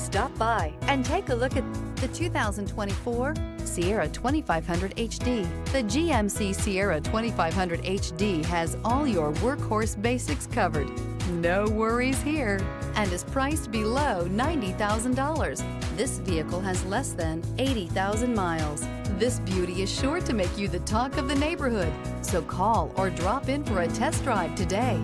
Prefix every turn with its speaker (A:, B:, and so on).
A: Stop by and take a look at the 2024 Sierra 2500 HD. The GMC Sierra 2500 HD has all your workhorse basics covered. No worries here, and is priced below $90,000. This vehicle has less than 80,000 miles. This beauty is sure to make you the talk of the neighborhood. So call or drop in for a test drive today.